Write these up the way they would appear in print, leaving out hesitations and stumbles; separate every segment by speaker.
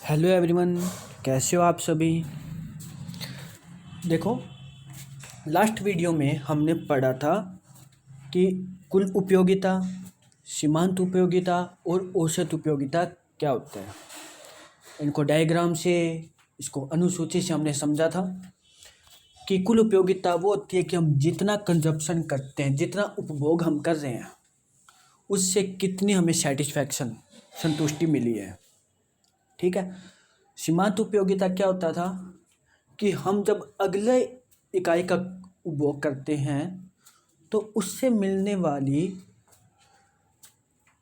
Speaker 1: Hello everyone, कैसे हो आप सभी। देखो, लास्ट वीडियो में हमने पढ़ा था कि कुल उपयोगिता, सीमांत उपयोगिता और औसत उपयोगिता क्या होता है। इनको डायग्राम से, इसको अनुसूची से हमने समझा था कि कुल उपयोगिता वो होती है कि हम जितना कंजप्शन करते हैं, जितना उपभोग हम कर रहे हैं, उससे कितनी हमें सेटिस्फैक्शन, संतुष्टि मिली है। ठीक है। सीमांत उपयोगिता क्या होता था कि हम जब अगले इकाई का उपभोग करते हैं तो उससे मिलने वाली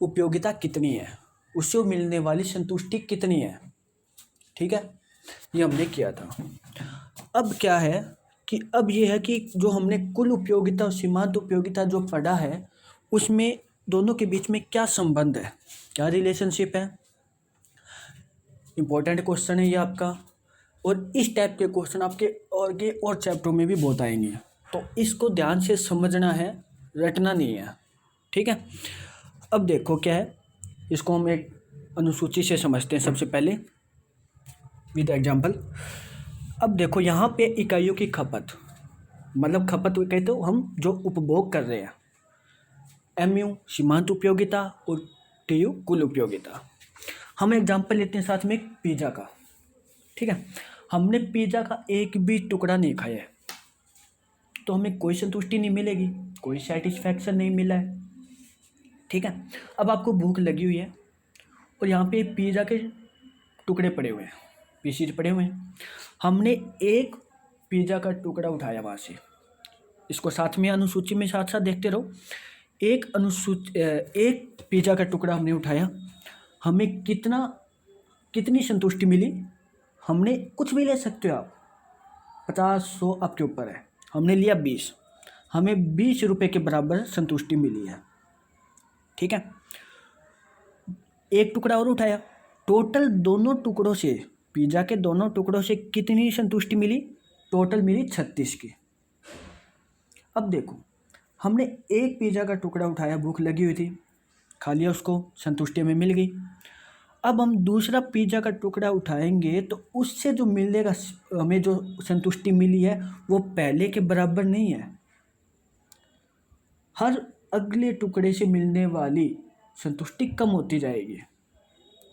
Speaker 1: उपयोगिता कितनी है, उससे मिलने वाली संतुष्टि कितनी है। ठीक है, ये हमने किया था। अब क्या है कि अब ये है कि जो हमने कुल उपयोगिता और सीमांत उपयोगिता जो पढ़ा है, उसमें दोनों के बीच में क्या संबंध है, क्या रिलेशनशिप है। इम्पोर्टेंट क्वेश्चन है ये आपका, और इस टाइप के क्वेश्चन आपके और चैप्टरों में भी बहुत आएंगे, तो इसको ध्यान से समझना है, रटना नहीं है। ठीक है। अब देखो क्या है, इसको हम एक अनुसूची से समझते हैं सबसे पहले विद एग्जांपल। अब देखो यहाँ पे इकाइयों की खपत, मतलब खपत कहते हो हम जो उपभोग कर रहे हैं। एमयू सीमांत उपयोगिता और टीयू कुल उपयोगिता। हम एग्जांपल लेते हैं साथ में एक पिज़्ज़ा का। ठीक है, हमने पिज़्ज़ा का एक भी टुकड़ा नहीं खाया है तो हमें कोई संतुष्टि नहीं मिलेगी, कोई सेटिस्फैक्शन नहीं मिला है। ठीक है। अब आपको भूख लगी हुई है और यहाँ पे पिज़्ज़ा के टुकड़े पड़े हुए हैं, पीसीज पड़े हुए हैं। हमने एक पिज़्ज़ा का टुकड़ा उठाया वहाँ से, इसको साथ में अनुसूची में साथ साथ देखते रहो। एक पिज़्ज़ा का टुकड़ा हमने उठाया, हमें कितनी संतुष्टि मिली। हमने कुछ भी ले सकते हो आप, 50 100 आपके ऊपर है। हमने लिया 20, हमें 20 रुपये के बराबर संतुष्टि मिली है। ठीक है। एक टुकड़ा और उठाया, टोटल दोनों टुकड़ों से, पिज़्ज़ा के दोनों टुकड़ों से कितनी संतुष्टि मिली, टोटल मिली 36 की। अब देखो, हमने एक पिज़्ज़ा का टुकड़ा उठाया, भूख लगी हुई थी, खा लिया, उसको संतुष्टि में मिल गई। अब हम दूसरा पिज़्ज़ा का टुकड़ा उठाएंगे तो उससे जो मिलेगा, हमें जो संतुष्टि मिली है वो पहले के बराबर नहीं है। हर अगले टुकड़े से मिलने वाली संतुष्टि कम होती जाएगी,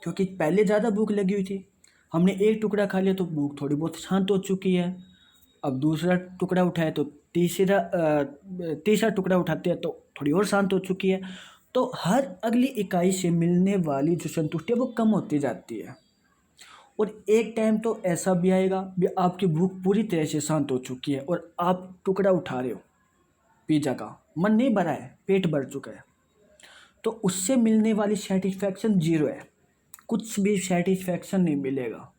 Speaker 1: क्योंकि पहले ज़्यादा भूख लगी हुई थी, हमने एक टुकड़ा खा लिया तो भूख थोड़ी बहुत शांत हो चुकी है। अब दूसरा टुकड़ा उठाए तो तीसरा टुकड़ा उठाते हैं तो थोड़ी और शांत हो चुकी है। तो हर अगली इकाई से मिलने वाली जो संतुष्टि है वो कम होती जाती है, और एक टाइम तो ऐसा भी आएगा भी आपकी भूख पूरी तरह से शांत हो चुकी है और आप टुकड़ा उठा रहे हो पिज़्ज़ा का, मन नहीं भरा है, पेट भर चुका है, तो उससे मिलने वाली सेटिस्फैक्शन 0 है, कुछ भी सेटिस्फैक्शन नहीं मिलेगा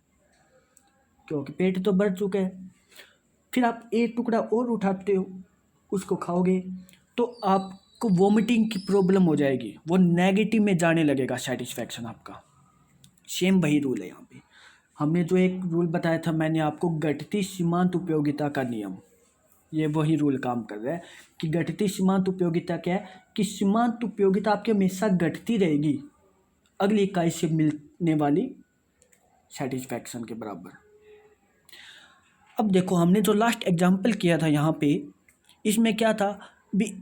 Speaker 1: क्योंकि पेट तो भर चुका है। फिर आप एक टुकड़ा और उठाते हो, उसको खाओगे तो आपको वोमिटिंग की प्रॉब्लम हो जाएगी, वो नेगेटिव में जाने लगेगा सेटिस्फैक्शन आपका। सेम वही रूल है यहाँ पे। हमने जो एक रूल बताया था मैंने आपको, घटती सीमांत उपयोगिता का नियम, ये वही रूल काम कर रहा है कि घटती सीमांत उपयोगिता क्या है कि सीमांत उपयोगिता आपकी हमेशा घटती रहेगी अगली इकाई से मिलने वाली सेटिस्फैक्शन के बराबर। अब देखो, हमने जो लास्ट एग्जाम्पल किया था यहाँ पे, इसमें क्या था भी,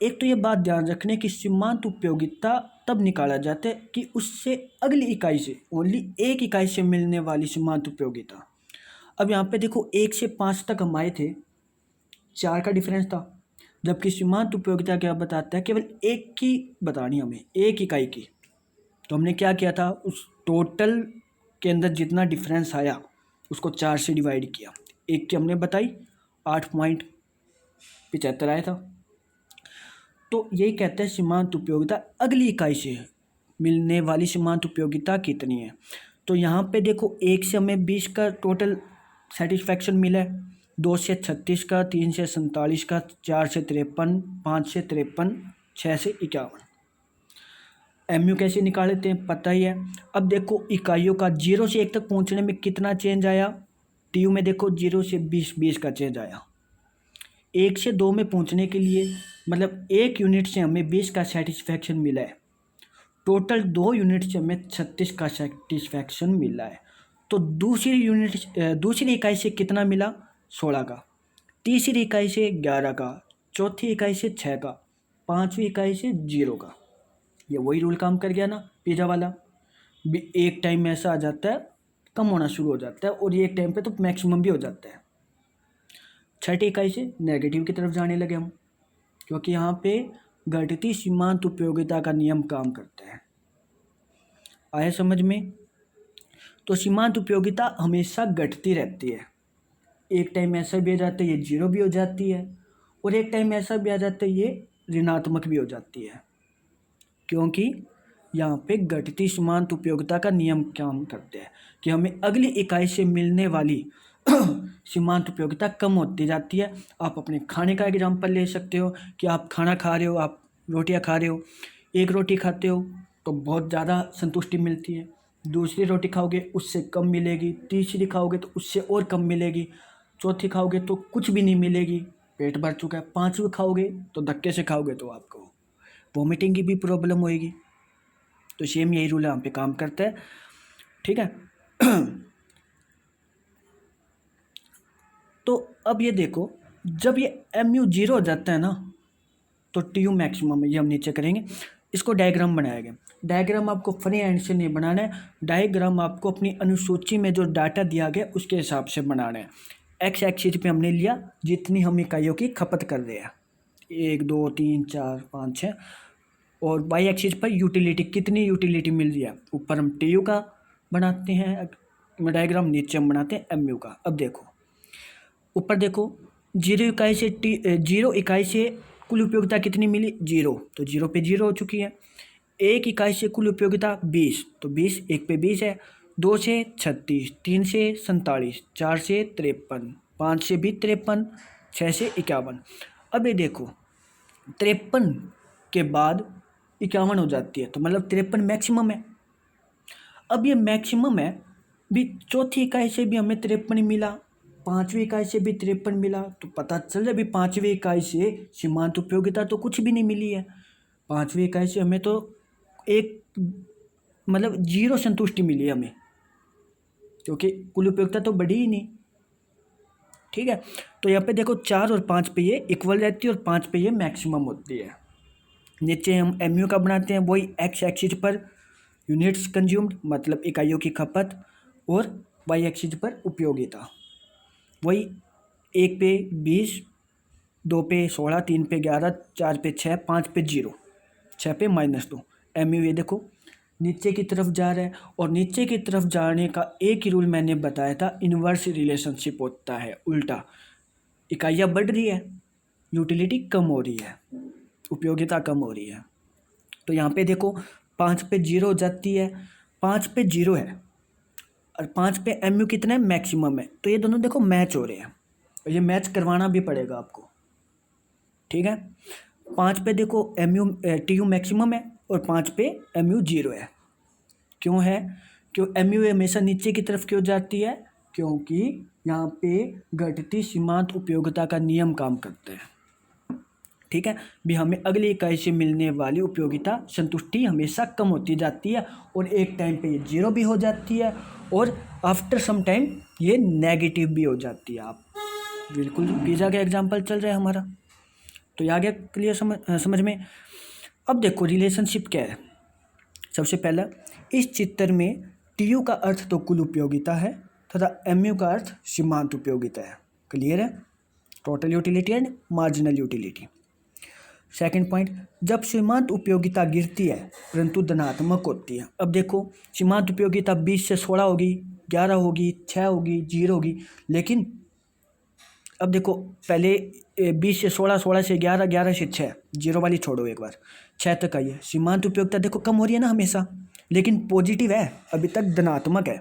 Speaker 1: एक तो ये बात ध्यान रखने की सीमांत उपयोगिता तब निकाला जाता है कि उससे अगली इकाई से, ओनली एक इकाई से मिलने वाली सीमांत उपयोगिता। अब यहाँ पे देखो, 1 से 5 तक हम आए थे, 4 का डिफरेंस था, जबकि सीमांत उपयोगिता क्या बताता है, केवल एक की बतानी हमें, एक इकाई की। तो हमने क्या किया था, उस टोटल के अंदर जितना डिफरेंस आया उसको 4 से डिवाइड किया, एक की हमने बताई 8.75 आया था। तो यही कहते हैं सीमांत उपयोगिता अगली इकाई से मिलने वाली सीमांत उपयोगिता कितनी है। तो यहाँ पे देखो, 1 से हमें 20 का टोटल सेटिस्फैक्शन मिला है, 2 से 36 का, 3 से 47 का, 4 से 53, 5 से 53, 6 से 51। एमयू कैसे निकालते हैं पता ही है। अब देखो, इकाइयों का 0 से 1 तक पहुँचने में कितना चेंज आया, टीयू में देखो 0 से 20 का चेंज आया। 1 से 2 में पहुंचने के लिए, मतलब 1 यूनिट से हमें 20 का सेटिस्फैक्शन मिला है, टोटल 2 यूनिट से हमें 36 का सेटिस्फैक्शन मिला है। तो दूसरी इकाई से कितना मिला? 16 का। तीसरी इकाई से 11 का। चौथी इकाई से 6 का। पांचवी इकाई से 0 का। ये वही रूल काम कर गया ना पिज़्ज़ा वाला। एक टाइम में ऐसा आ जाता है, कम होना शुरू हो जाता है, और ये एक टाइम पे तो मैक्सिमम भी हो जाता है। छठी इकाई से नेगेटिव की तरफ जाने लगे हम, क्योंकि यहाँ पे घटती सीमांत उपयोगिता का नियम काम करता है। आया समझ में? तो सीमांत उपयोगिता हमेशा घटती रहती है। एक टाइम ऐसा भी आ जाता है ये 0 भी हो जाती है, और एक टाइम ऐसा भी आ जाता है ये ऋणात्मक भी हो जाती है, क्योंकि यहाँ पे घटती सीमांत उपयोगिता का नियम काम करते हैं कि हमें अगली इकाई से मिलने वाली सीमांत उपयोगिता कम होती जाती है। आप अपने खाने का एग्जाम्पल ले सकते हो कि आप खाना खा रहे हो, आप रोटियां खा रहे हो। एक रोटी खाते हो तो बहुत ज़्यादा संतुष्टि मिलती है, दूसरी रोटी खाओगे उससे कम मिलेगी, तीसरी खाओगे तो उससे और कम मिलेगी, चौथी खाओगे तो कुछ भी नहीं मिलेगी, पेट भर चुका है, पाँचवीं खाओगे तो धक्के से खाओगे तो आपको वोमिटिंग की भी प्रॉब्लम होएगी। तो सेम यही रूल यहाँ पे काम करता है, ठीक है। तो अब ये देखो, जब ये MU 0 हो जाता है ना, तो TU मैक्सिमम है। ये हम नीचे करेंगे, इसको डायग्राम बनाया गया। डायग्राम आपको फ्री हैंड से नहीं बनाना है, डायग्राम आपको अपनी अनुसूची में जो डाटा दिया गया उसके हिसाब से बनाना है। एक्स एक्सिस पे हमने लिया जितनी हम इकाइयों की खपत कर रहे हैं, 1 2 3 4 5 6, और वाई एक्सिस पर यूटिलिटी, कितनी यूटिलिटी मिल रही है। ऊपर हम TU का बनाते हैं डायग्राम, नीचे हम बनाते हैं MU का। अब देखो ऊपर देखो, 0 इकाई से कुल उपयोगिता कितनी मिली? 0, तो 0 पे 0 हो चुकी है। 1 इकाई से कुल उपयोगिता 20, तो 20 1 पे 20 है। 2 से 36, 3 से 47, 4 से 53, 5 से भी 53, 6 से 51। अब ये देखो 53 के बाद 51 हो जाती है, तो मतलब 53 मैक्सिमम है। अब ये मैक्सिमम है, भी चौथी इकाई से भी हमें 53 मिला, पांचवी इकाई से भी 53 मिला, तो पता चल रहा है भी पांचवी इकाई से सीमांत उपयोगिता तो कुछ भी नहीं मिली है। पांचवी इकाई से हमें तो एक मतलब 0 संतुष्टि मिली है हमें, क्योंकि कुल उपयोगिता तो बढ़ी ही नहीं, ठीक है। तो यहाँ पे देखो 4 और 5 पे ये इक्वल रहती है और 5 पे ये मैक्सिमम होती है। नीचे हम MU का बनाते हैं, वही एक्स एक्सिस पर यूनिट्स कंज्यूम्ड मतलब इकाइयों की खपत, और वाई एक्सिस पर उपयोगिता, वही 1 पे 20, 2 पे 16, 3 पे 11, 4 पे 6, 5 पे 0, 6 पे -2। MU ये देखो नीचे की तरफ जा रहा है, और नीचे की तरफ जाने का एक ही रूल मैंने बताया था, इन्वर्स रिलेशनशिप होता है, उल्टा। इकाइयाँ बढ़ रही है, यूटिलिटी कम हो रही है, उपयोगिता कम हो रही है। तो यहाँ पे देखो 5 पे 0 हो जाती है, 5 पे 0 है, और 5 पे MU कितना है? मैक्सिमम है। तो ये दोनों देखो मैच हो रहे हैं, और ये मैच करवाना भी पड़ेगा आपको, ठीक है। 5 पे देखो TU मैक्सिमम है, और 5 पे MU 0 है। क्यों है? क्यों MU हमेशा नीचे की तरफ क्यों जाती है? क्योंकि यहाँ पे घटती सीमांत उपयोगिता का नियम काम करता है, ठीक है। भी हमें अगली इकाई से मिलने वाली उपयोगिता संतुष्टि हमेशा कम होती जाती है, और एक टाइम पे ये 0 भी हो जाती है, और आफ्टर सम टाइम ये नेगेटिव भी हो जाती है। आप बिल्कुल पिज़्ज़ा का एग्जांपल चल रहा है हमारा, तो ये आ गया क्लियर समझ में। अब देखो रिलेशनशिप क्या है। सबसे पहला, इस चित्र में TU का अर्थ तो कुल उपयोगिता है तथा MU का अर्थ सीमांत उपयोगिता है। क्लियर है? Total utility and marginal utility. Second point, जब सीमांत उपयोगिता गिरती है परंतु धनात्मक होती है। अब देखो सीमांत उपयोगिता 20 से 16 होगी, 11 होगी, 6 होगी, 0 होगी, लेकिन अब देखो पहले 20 से 16, 16 से 11, 11 से 6, 0 वाली छोड़ो एक बार, 6 तक आई है। सीमांत उपयोगिता देखो कम हो रही है ना हमेशा, लेकिन पॉजिटिव है, अभी तक धनात्मक है।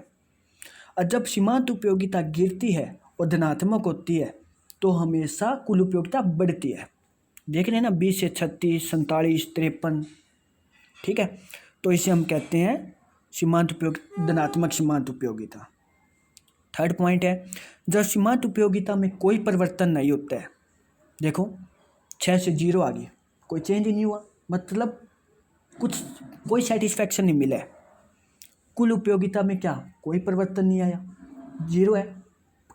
Speaker 1: और जब सीमांत उपयोगिता गिरती है और धनात्मक होती है तो हमेशा कुल उपयोगिता बढ़ती है। देख रहे हैं ना, 20 से 36, 47, 53, ठीक है। तो इसे हम कहते हैं सीमांत उपयोग, धनात्मक सीमांत उपयोगिता। थर्ड पॉइंट है, जब सीमांत उपयोगिता में कोई परिवर्तन नहीं होता है, देखो 6 से 0 आ गई, कोई चेंज ही नहीं हुआ, मतलब कोई सेटिस्फैक्शन नहीं मिला है। कुल उपयोगिता में क्या कोई परिवर्तन नहीं आया, 0 है,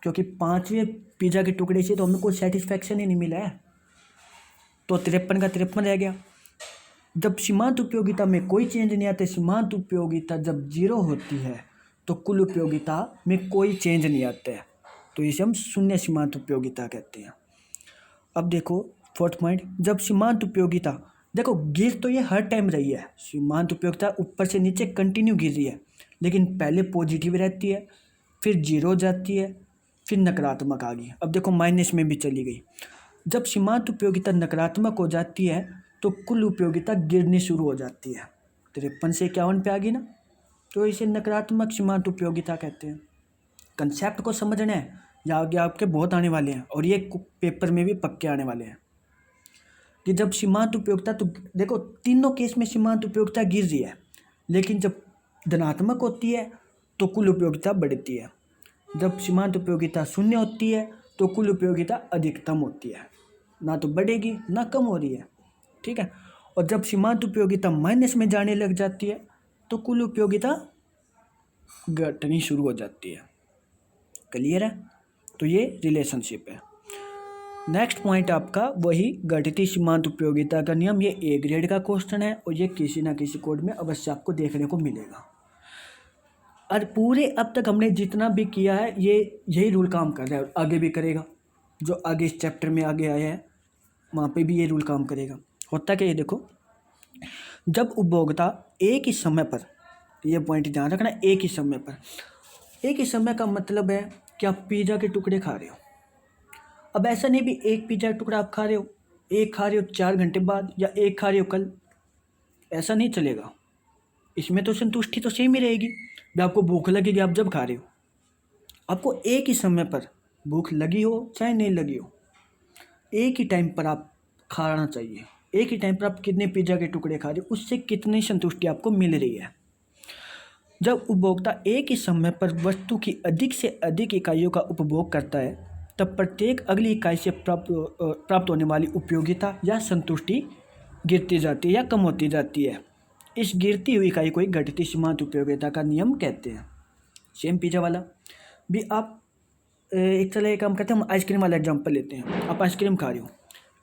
Speaker 1: क्योंकि 5वें पिज़्ज़ा के टुकड़े से तो हमें कोई सेटिस्फैक्शन ही नहीं मिला है, तो 53 का 53 रह गया। जब सीमांत उपयोगिता में कोई चेंज नहीं आता, सीमांत उपयोगिता जब 0 होती है तो कुल उपयोगिता में कोई चेंज नहीं आता है, तो इसे हम शून्य सीमांत उपयोगिता कहते हैं। अब देखो 4th पॉइंट, जब सीमांत उपयोगिता, देखो गिर तो ये हर टाइम रही है, सीमांत उपयोगिता ऊपर से नीचे कंटिन्यू गिर रही है, लेकिन पहले पॉजिटिव रहती है, फिर 0 हो जाती है, फिर नकारात्मक आ गई, अब देखो माइनस में भी चली गई। जब सीमांत उपयोगिता नकारात्मक हो जाती है तो कुल उपयोगिता गिरनी शुरू हो जाती है, 53 से 51 पे आ गई ना, तो इसे नकारात्मक सीमांत उपयोगिता कहते हैं। कंसेप्ट को समझना है, या आगे आपके बहुत आने वाले हैं और ये पेपर में भी पक्के आने वाले हैं कि जब सीमांत उपयोगिता, तो देखो तीनों केस में सीमांत उपयोगिता गिर रही है, लेकिन जब धनात्मक होती है तो कुल उपयोगिता बढ़ती है, जब सीमांत उपयोगिता शून्य होती है तो कुल उपयोगिता अधिकतम होती है, ना तो बढ़ेगी ना कम हो रही है, ठीक है। और जब सीमांत उपयोगिता माइनस में जाने लग जाती है तो कुल उपयोगिता घटनी शुरू हो जाती है। क्लियर है? तो ये रिलेशनशिप है। नेक्स्ट पॉइंट आपका वही घटती सीमांत उपयोगिता का नियम, ये ए ग्रेड का क्वेश्चन है और ये किसी ना किसी कोड में अवश्य आपको देखने को मिलेगा। और पूरे अब तक हमने जितना भी किया है ये यही रूल काम कर रहा है और आगे भी करेगा, जो आगे इस चैप्टर में आगे आया है वहाँ पे भी ये रूल काम करेगा। होता क्या, ये देखो, जब उपभोक्ता एक ही समय पर, ये पॉइंट ध्यान रखना, एक ही समय पर, एक ही समय का मतलब है कि आप पिज़्ज़ा के टुकड़े खा रहे हो। अब ऐसा नहीं भी एक पिज़्ज़ा का टुकड़ा आप खा रहे हो, एक खा रहे हो 4 घंटे बाद या एक खा रहे हो कल, ऐसा नहीं चलेगा। इसमें तो संतुष्टि तो सेम ही रहेगी, भी आपको भूख लगेगी आप जब खा रहे हो, आपको एक ही समय पर भूख लगी हो चाहे नहीं लगी हो, एक ही टाइम पर आप खाना चाहिए, एक ही टाइम पर आप कितने पिज़्ज़ा के टुकड़े खा रहे हो उससे कितनी संतुष्टि आपको मिल रही है। जब उपभोक्ता एक ही समय पर वस्तु की अधिक से अधिक इकाइयों का उपभोग करता है तब प्रत्येक अगली इकाई से प्राप्त होने वाली उपयोगिता या संतुष्टि गिरती जाती है या कम होती जाती है। इस गिरती हुई इकाई को एक घटती सीमांत उपयोगिता का नियम कहते हैं। सेम पिज़्ज़ा वाला भी आप एक काम करते हैं, हम आइसक्रीम वाला एग्जांपल लेते हैं। आप आइसक्रीम खा रहे हो,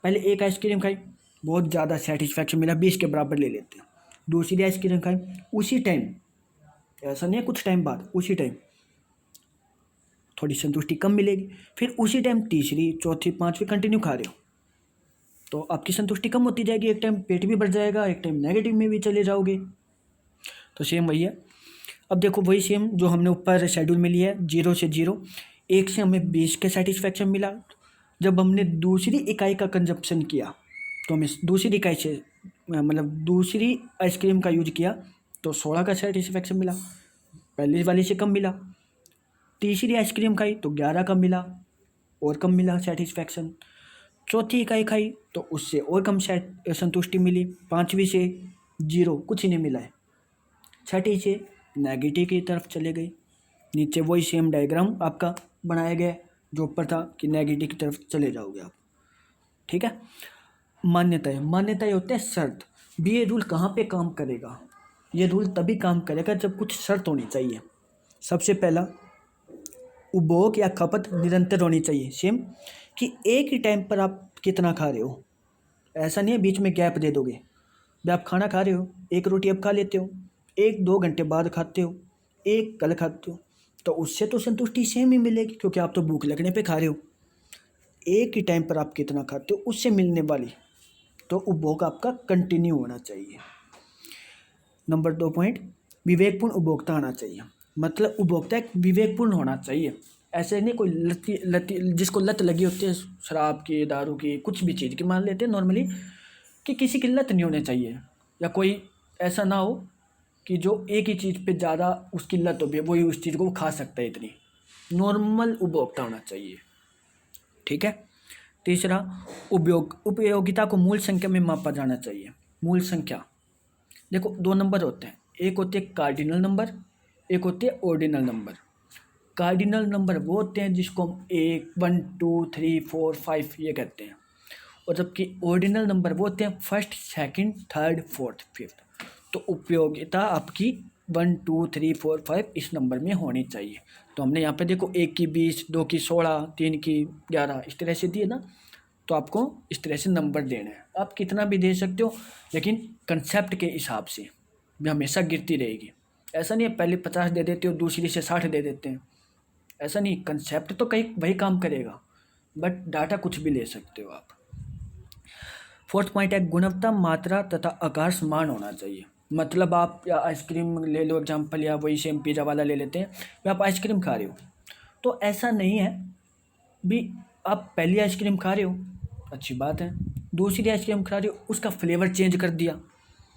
Speaker 1: पहले एक आइसक्रीम खाई, बहुत ज़्यादा सेटिस्फैक्शन मिला, 20 के बराबर ले लेते हैं। दूसरी आइसक्रीम खाई, उसी टाइम, ऐसा नहीं है कुछ टाइम बाद, उसी टाइम थोड़ी संतुष्टि कम मिलेगी, फिर उसी टाइम तीसरी चौथी पाँचवीं कंटिन्यू खा रहे हो तो आपकी संतुष्टि कम होती जाएगी, एक टाइम पेट भी बढ़ जाएगा, एक टाइम नेगेटिव में भी चले जाओगे। तो सेम वही है। अब देखो वही सेम जो हमने ऊपर शेड्यूल में लिया है, 0 से 0, 1 से हमें 20 के सेटिस्फैक्शन मिला, जब हमने दूसरी इकाई का कंजप्शन किया तो हमें दूसरी इकाई से मतलब दूसरी आइसक्रीम का यूज किया तो 16 का सेटिस्फैक्शन मिला, पहले वाली से कम मिला। तीसरी आइसक्रीम खाई तो 11 का मिला और कम मिला सेटिस्फैक्शन। चौथी इकाई खाई तो उससे और कम संतुष्टि मिली। पाँचवीं से 0, कुछ नहीं मिला है। छठी से नेगेटिव की तरफ चले गए, नीचे वही सेम डायग्राम आपका बनाया गया जो ऊपर था कि नेगेटिव की तरफ चले जाओगे आप, ठीक है। मान्यताएं होते हैं शर्त। भी ये रूल कहाँ पे काम करेगा, ये रूल तभी काम करेगा जब कुछ शर्त होनी चाहिए। सबसे पहला, उपभोग या खपत निरंतर होनी चाहिए, सेम कि एक ही टाइम पर आप कितना खा रहे हो, ऐसा नहीं है बीच में गैप दे दोगे। भाई आप खाना खा रहे हो, एक रोटी अब खा लेते हो, 1-2 घंटे बाद खाते हो, एक कल खाते हो, तो उससे तो संतुष्टि सेम ही मिलेगी क्योंकि आप तो भूख लगने पे खा रहे हो। एक ही टाइम पर आप कितना खाते हो उससे मिलने वाली, तो उपभोग आपका कंटिन्यू होना चाहिए। नंबर 2 पॉइंट, विवेकपूर्ण उपभोक्ता आना चाहिए। मतलब उपभोक्ता एक विवेकपूर्ण होना चाहिए, ऐसे नहीं कोई लती जिसको लत लगी होती है शराब की, दारू की, कुछ भी चीज़ की मान लेते हैं नॉर्मली, कि किसी की लत नहीं होनी चाहिए, या कोई ऐसा ना हो कि जो एक ही चीज़ पे ज़्यादा उसकी लत हो भी वही उस चीज़ को खा सकता है, इतनी नॉर्मल उपभोक्ता होना चाहिए, ठीक है। तीसरा, उपयोगिता को मूल संख्या में मापा जाना चाहिए। मूल संख्या देखो 2 नंबर होते हैं, एक होते हैं कार्डिनल नंबर, एक होते हैं ऑर्डिनल नंबर। कार्डिनल नंबर वो होते हैं जिसको हम 1 2 3 4 5 ये कहते हैं, और जबकि ऑर्डिनल नंबर वो होते हैं 1st 2nd 3rd 4th 5th। तो उपयोगिता आपकी 1 2 3 4 5 इस नंबर में होनी चाहिए। तो हमने यहाँ पे देखो 1 की 20, 2 की 16, 3 की 11 इस तरह से दिए ना। तो आपको इस तरह से नंबर देना है, आप कितना भी दे सकते हो, लेकिन कंसेप्ट के हिसाब से भी हमेशा गिरती रहेगी। ऐसा नहीं है पहले 50 दे देते हो दूसरी से 60 दे देते हैं, ऐसा नहीं। कंसेप्ट तो कहीं वही काम करेगा, बट डाटा कुछ भी ले सकते हो आप। फोर्थ पॉइंट है गुणवत्ता, मात्रा तथा आकार समान होना चाहिए। मतलब आप या आइसक्रीम ले लो एग्जाम्पल, या वही सेम पिज़्ज़ा वाला ले लेते हैं, या आप आइसक्रीम खा रहे हो, तो ऐसा नहीं है भी आप पहली आइसक्रीम खा रहे हो अच्छी बात है, दूसरी आइसक्रीम खा रहे हो उसका फ्लेवर चेंज कर दिया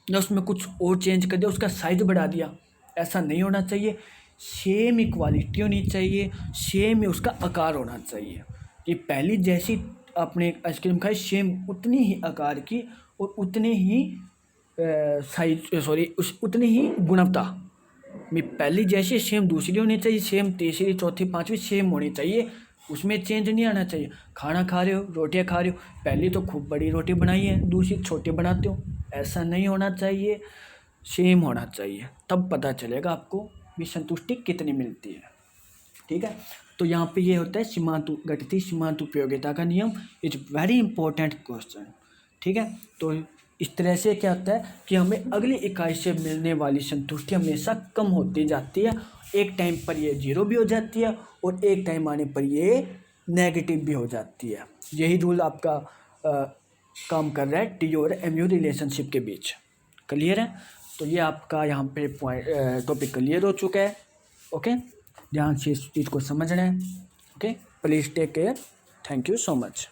Speaker 1: या उसमें कुछ और चेंज कर दिया, उसका साइज़ बढ़ा दिया, ऐसा नहीं होना चाहिए। सेम ही क्वालिटी होनी चाहिए, सेम ही उसका आकार होना चाहिए कि पहली जैसी आपने आइसक्रीम खाई सेम उतनी ही आकार की और उतने ही उतनी ही गुणवत्ता में पहली जैसी सेम दूसरी होनी चाहिए, सेम तीसरी चौथी पांचवी सेम होनी चाहिए, उसमें चेंज नहीं आना चाहिए। खाना खा रहे हो, रोटियां खा रहे हो, पहली तो खूब बड़ी रोटी बनाई है दूसरी छोटी बनाते हो, ऐसा नहीं होना चाहिए, सेम होना चाहिए, तब पता चलेगा आपको भी संतुष्टि कितनी मिलती है। ठीक है, तो यहाँ पे ये होता है सीमांत घटती सीमांत उपयोगिता का नियम, इज वेरी इंपॉर्टेंट क्वेश्चन। ठीक है, तो इस तरह से क्या होता है कि हमें अगली इकाई से मिलने वाली संतुष्टि हमेशा कम होती जाती है, एक टाइम पर ये 0 भी हो जाती है और एक टाइम आने पर ये नेगेटिव भी हो जाती है। यही रूल आपका काम कर रहा है टी और एम यू रिलेशनशिप के बीच। क्लियर है, तो ये आपका यहाँ पे पॉइंट टॉपिक क्लियर हो चुका है। ओके, ध्यान से इस चीज़ को समझना है। Okay, please take care, thank you so much.